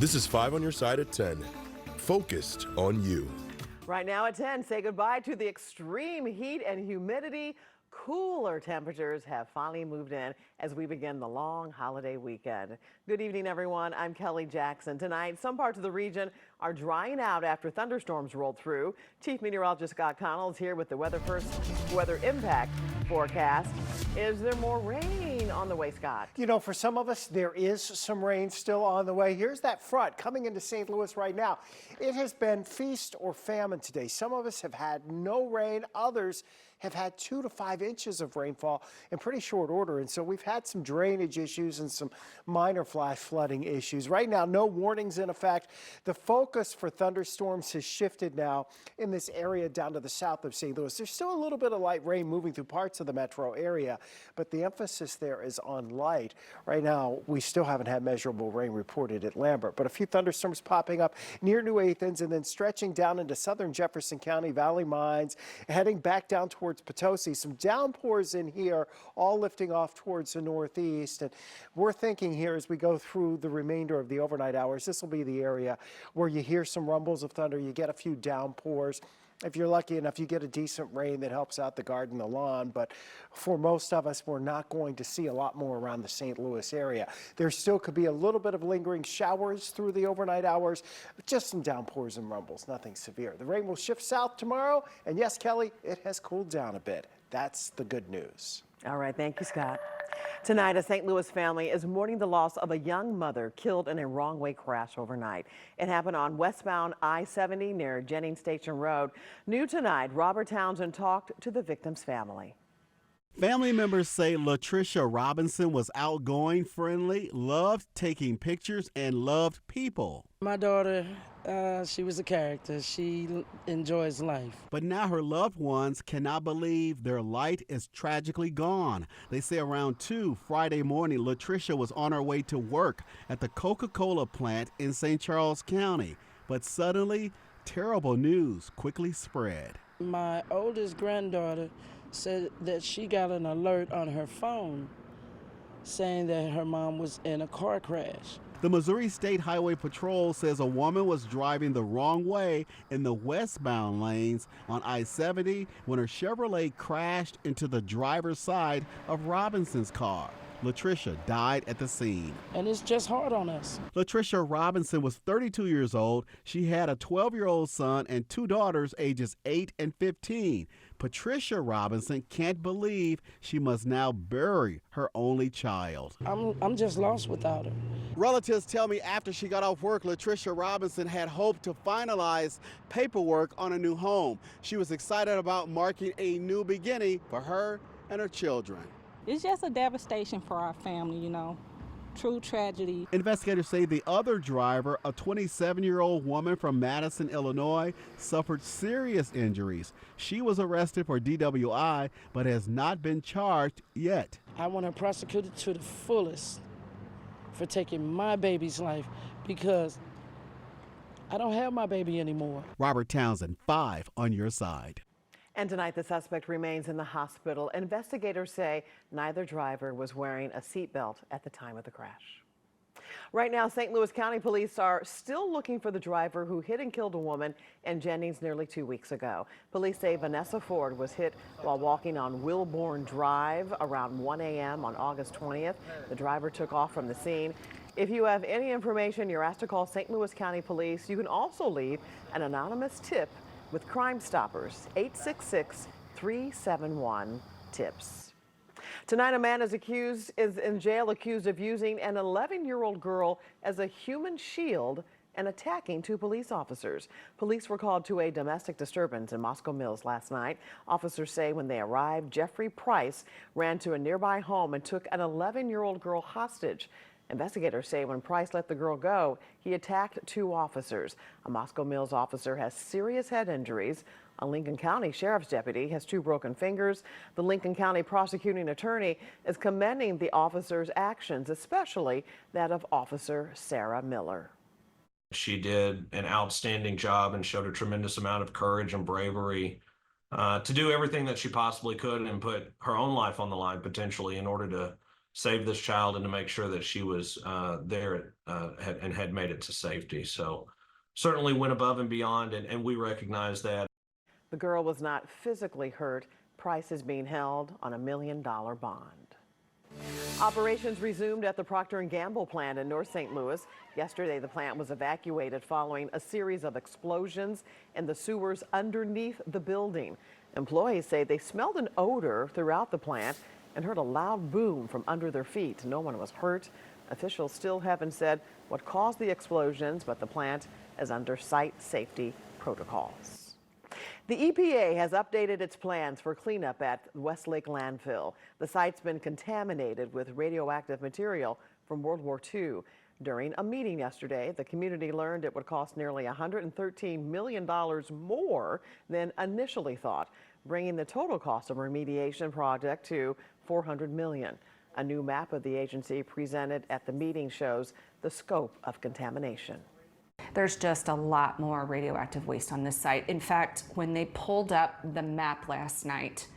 This is 5 on your side at 10. Focused on you. Right now at 10, say goodbye to the extreme heat and humidity. Cooler temperatures have finally moved in as we begin the long holiday weekend. Good evening, everyone. I'm Kelly Jackson. Tonight, some parts of the region are drying out after thunderstorms rolled through. Chief Meteorologist Scott Connell is here with the weather impact forecast. Is there more rain on the way, Scott? You know, for some of us, there is some rain still on the way. Here's that front coming into St. Louis right now. It has been feast or famine today. Some of us have had no rain. Others have had 2 to 5 inches of rainfall in pretty short order. And so we've had some drainage issues and some minor flash flooding issues. Right now, no warnings in effect. The focus for thunderstorms has shifted now in this area down to the south of St. Louis. There's still a little bit of light rain moving through parts of the metro area, but the emphasis there is on light. Right now, we still haven't had measurable rain reported at Lambert, but a few thunderstorms popping up near New Athens and then stretching down into southern Jefferson County, Valley Mines, heading back down towards Potosi. Some downpours in here, all lifting off towards the northeast. And we're thinking here as we go through the remainder of the overnight hours, this will be the area where you hear some rumbles of thunder, you get a few downpours. If you're lucky enough, you get a decent rain that helps out the garden, the lawn. But for most of us, we're not going to see a lot more around the St. Louis area. There still could be a little bit of lingering showers through the overnight hours, but just some downpours and rumbles, nothing severe. The rain will shift south tomorrow. And yes, Kelly, it has cooled down a bit. That's the good news. All right. Thank you, Scott. Tonight, a St. Louis family is mourning the loss of a young mother killed in a wrong-way crash overnight. It happened on westbound I-70 near Jennings Station Road. New tonight, Robert Townsend talked to the victim's family. Family members say Latricia Robinson was outgoing, friendly, loved taking pictures, and loved people. My daughter, she was a character. She enjoys life. But now her loved ones cannot believe their light is tragically gone. They say around 2 Friday morning, Latricia was on her way to work at the Coca-Cola plant in St. Charles County. But suddenly, terrible news quickly spread. My oldest granddaughter said that she got an alert on her phone saying that her mom was in a car crash. The Missouri State Highway Patrol says a woman was driving the wrong way in the westbound lanes on I-70 when her Chevrolet crashed into the driver's side of Robinson's car. Latricia died at the scene. And it's just hard on us. Latricia Robinson was 32 years old. She had a 12-year-old son and 2 daughters ages 8 and 15. Patricia Robinson can't believe she must now bury her only child. I'm just lost without her. Relatives tell me after she got off work, Latricia Robinson had hoped to finalize paperwork on a new home. She was excited about marking a new beginning for her and her children. It's just a devastation for our family, you know. True tragedy. Investigators say the other driver, a 27-year-old woman from Madison, Illinois, suffered serious injuries. She was arrested for DWI, but has not been charged yet. I want her prosecuted to the fullest for taking my baby's life because I don't have my baby anymore. Robert Townsend, 5 on your side. And tonight, the suspect remains in the hospital. Investigators say neither driver was wearing a seatbelt at the time of the crash. Right now, St. Louis County Police are still looking for the driver who hit and killed a woman in Jennings nearly 2 weeks ago. Police say Vanessa Ford was hit while walking on Wilbourn Drive around 1 a.m. on August 20th. The driver took off from the scene. If you have any information, you're asked to call St. Louis County Police. You can also leave an anonymous tip with Crime Stoppers, 866-371-TIPS. Tonight, a man is in jail accused of using an 11-year-old girl as a human shield and attacking 2 police officers. Police were called to a domestic disturbance in Moscow Mills last night. Officers say when they arrived, Jeffrey Price ran to a nearby home and took an 11-year-old girl hostage. Investigators say when Price let the girl go, he attacked 2 officers. A Moscow Mills officer has serious head injuries. A Lincoln County Sheriff's deputy has 2 broken fingers. The Lincoln County prosecuting attorney is commending the officer's actions, especially that of Officer Sarah Miller. She did an outstanding job and showed a tremendous amount of courage and bravery to do everything that she possibly could and put her own life on the line potentially in order to save this child and to make sure that she was there and had made it to safety. So certainly went above and beyond, and we recognize that. The girl was not physically hurt. Price is being held on $1 million bond. Operations resumed at the Proctor Gamble plant in North St. Louis. Yesterday, the plant was evacuated following a series of explosions in the sewers underneath the building. Employees say they smelled an odor throughout the plant and heard a loud boom from under their feet. No one was hurt. Officials still haven't said what caused the explosions, but the plant is under site safety protocols. The EPA has updated its plans for cleanup at West Lake Landfill. The site's been contaminated with radioactive material from World War II. During a meeting yesterday, the community learned it would cost nearly $113 million more than initially thought, bringing the total cost of a remediation project to $400 million. A new map of the agency presented at the meeting shows the scope of contamination. There's just a lot more radioactive waste on this site. In fact, when they pulled up the map last night,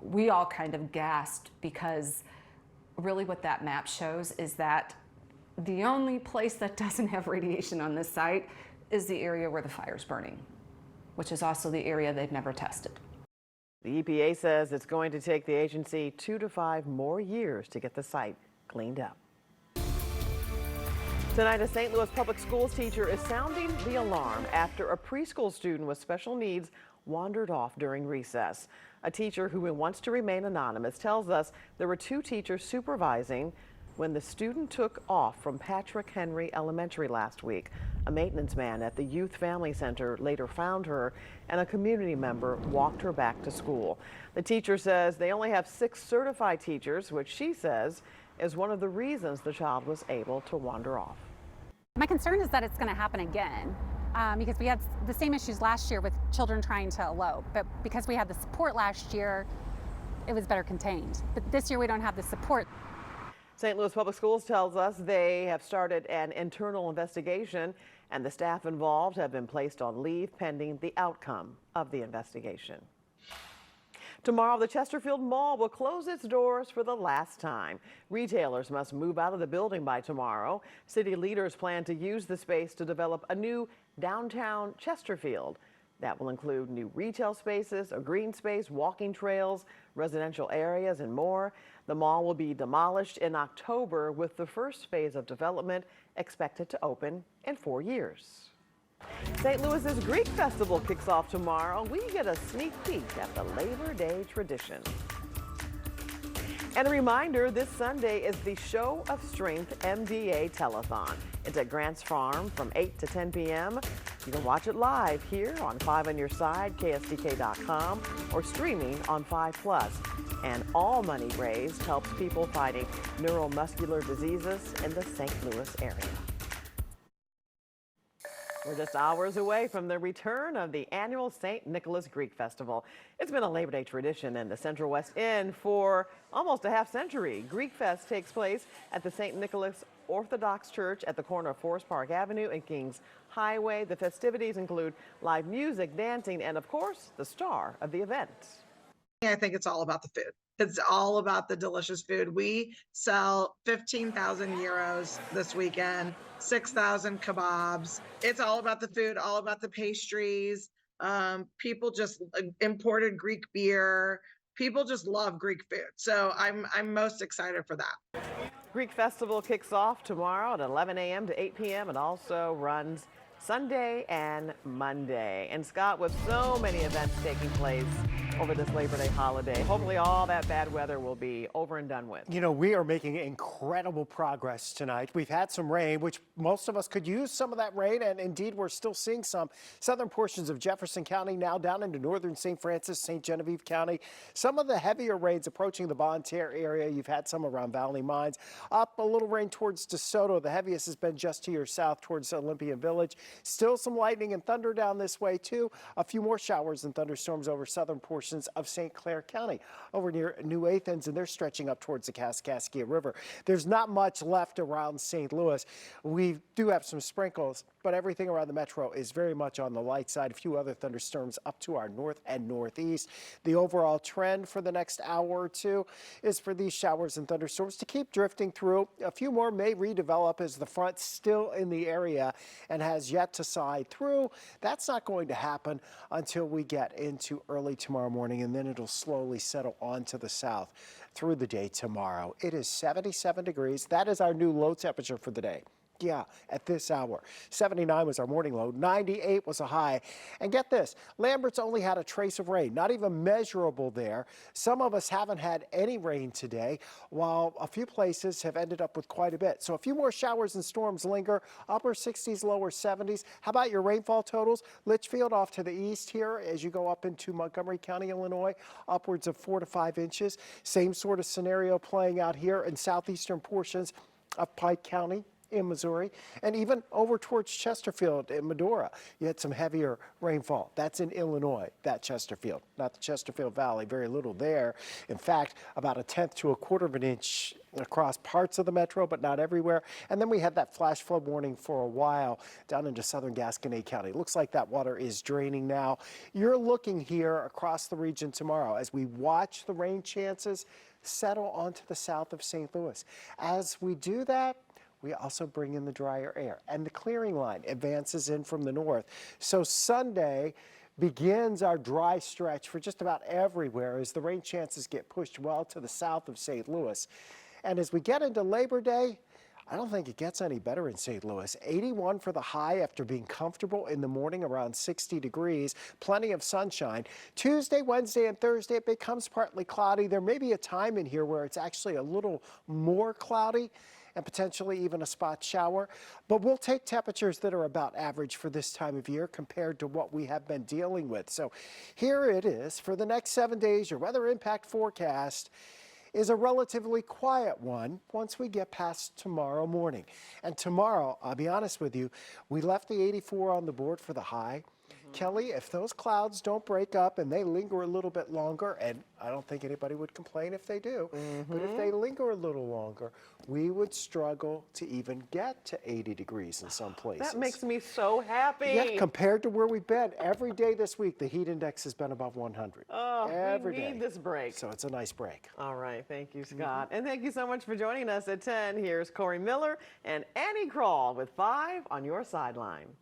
we all kind of gasped, because really what that map shows is that the only place that doesn't have radiation on this site is the area where the fire's burning, which is also the area they've never tested. The EPA says it's going to take the agency 2 to 5 more years to get the site cleaned up. Tonight, a St. Louis public schools teacher is sounding the alarm after a preschool student with special needs wandered off during recess. A teacher who wants to remain anonymous tells us there were 2 teachers supervising when the student took off from Patrick Henry Elementary last week. A maintenance man at the Youth Family Center later found her, and a community member walked her back to school. The teacher says they only have 6 certified teachers, which she says is one of the reasons the child was able to wander off. My concern is that it's going to happen again, because we had the same issues last year with children trying to elope, but because we had the support last year, it was better contained. But this year we don't have the support. St. Louis Public Schools tells us they have started an internal investigation, and the staff involved have been placed on leave pending the outcome of the investigation. Tomorrow, the Chesterfield Mall will close its doors for the last time. Retailers must move out of the building by tomorrow. City leaders plan to use the space to develop a new downtown Chesterfield. That will include new retail spaces, a green space, walking trails, residential areas, and more. The mall will be demolished in October, with the first phase of development expected to open in 4 years. St. Louis's Greek Festival kicks off tomorrow. We get a sneak peek at the Labor Day tradition. And a reminder, this Sunday is the Show of Strength MDA Telethon. It's at Grants Farm from 8 to 10 p.m. You can watch it live here on 5 on Your Side, KSDK.com, or streaming on 5+. And all money raised helps people fighting neuromuscular diseases in the St. Louis area. We're just hours away from the return of the annual St. Nicholas Greek Festival. It's been a Labor Day tradition in the Central West End for almost a half-century. Greek Fest takes place at the St. Nicholas Orthodox Church at the corner of Forest Park Avenue and Kings Highway. The festivities include live music, dancing, and of course, the star of the event. I think it's all about the food. It's all about the delicious food. We sell 15,000 gyros this weekend, 6,000 kebabs. It's all about the food, all about the pastries. People just imported Greek beer. People just love Greek food. So I'm most excited for that. Greek Festival kicks off tomorrow at 11 a.m. to 8 p.m. It also runs Sunday and Monday. And Scott, with so many events taking place over this Labor Day holiday, hopefully all that bad weather will be over and done with. You know, we are making incredible progress tonight. We've had some rain, which most of us could use some of that rain, and indeed we're still seeing some. Southern portions of Jefferson County now down into northern St. Francis, St. Genevieve County. Some of the heavier rains approaching the Bonne Terre area. You've had some around Valley Mines. Up a little rain towards DeSoto. The heaviest has been just to your south towards Olympian Village. Still some lightning and thunder down this way too. A few more showers and thunderstorms over southern portions portions of St. Clair County over near New Athens, and they're stretching up towards the Kaskaskia River. There's not much left around St. Louis. We do have some sprinkles, but everything around the metro is very much on the light side. A few other thunderstorms up to our north and northeast. The overall trend for the next hour or two is for these showers and thunderstorms to keep drifting through. A few more may redevelop as the front's still in the area and has yet to side through. That's not going to happen until we get into early tomorrow morning, and then it'll slowly settle onto the south through the day tomorrow. It is 77 degrees. That is our new low temperature for the day. Yeah, at this hour. 79 was our morning low, 98 was a high. And get this, Lambert's only had a trace of rain, not even measurable there. Some of us haven't had any rain today, while a few places have ended up with quite a bit. So a few more showers and storms linger, upper 60s, lower 70s. How about your rainfall totals? Litchfield off to the east here as you go up into Montgomery County, Illinois, upwards of 4 to 5 inches. Same sort of scenario playing out here in southeastern portions of Pike County in Missouri, and even over towards Chesterfield in Medora. You had some heavier rainfall. That's in Illinois, that Chesterfield, not the Chesterfield Valley, very little there. In fact, about 1/10 to 1/4 of an inch across parts of the metro, but not everywhere. And then we had that flash flood warning for a while down into southern Gasconade County. Looks like that water is draining now. You're looking here across the region tomorrow as we watch the rain chances settle onto the south of St. Louis. As we do that, we also bring in the drier air, and the clearing line advances in from the north. So Sunday begins our dry stretch for just about everywhere as the rain chances get pushed well to the south of St. Louis. And as we get into Labor Day, I don't think it gets any better in St. Louis. 81 for the high after being comfortable in the morning, around 60 degrees. Plenty of sunshine. Tuesday, Wednesday, and Thursday, it becomes partly cloudy. There may be a time in here where it's actually a little more cloudy and potentially even a spot shower. But we'll take temperatures that are about average for this time of year compared to what we have been dealing with. So here it is. For the next 7 days, your weather impact forecast is a relatively quiet one once we get past tomorrow morning. And tomorrow, I'll be honest with you, we left the 84 on the board for the high. Kelly, if those clouds don't break up and they linger a little bit longer, and I don't think anybody would complain if they do, but if they linger a little longer, we would struggle to even get to 80 degrees in some places. That makes me so happy. Yeah, compared to where we've been, every day this week, the heat index has been above 100. Oh, every we day. need this break. So it's a nice break. All right, thank you, Scott. And thank you so much for joining us at 10. Here's Corey Miller and Annie Kroll with 5 on your sideline.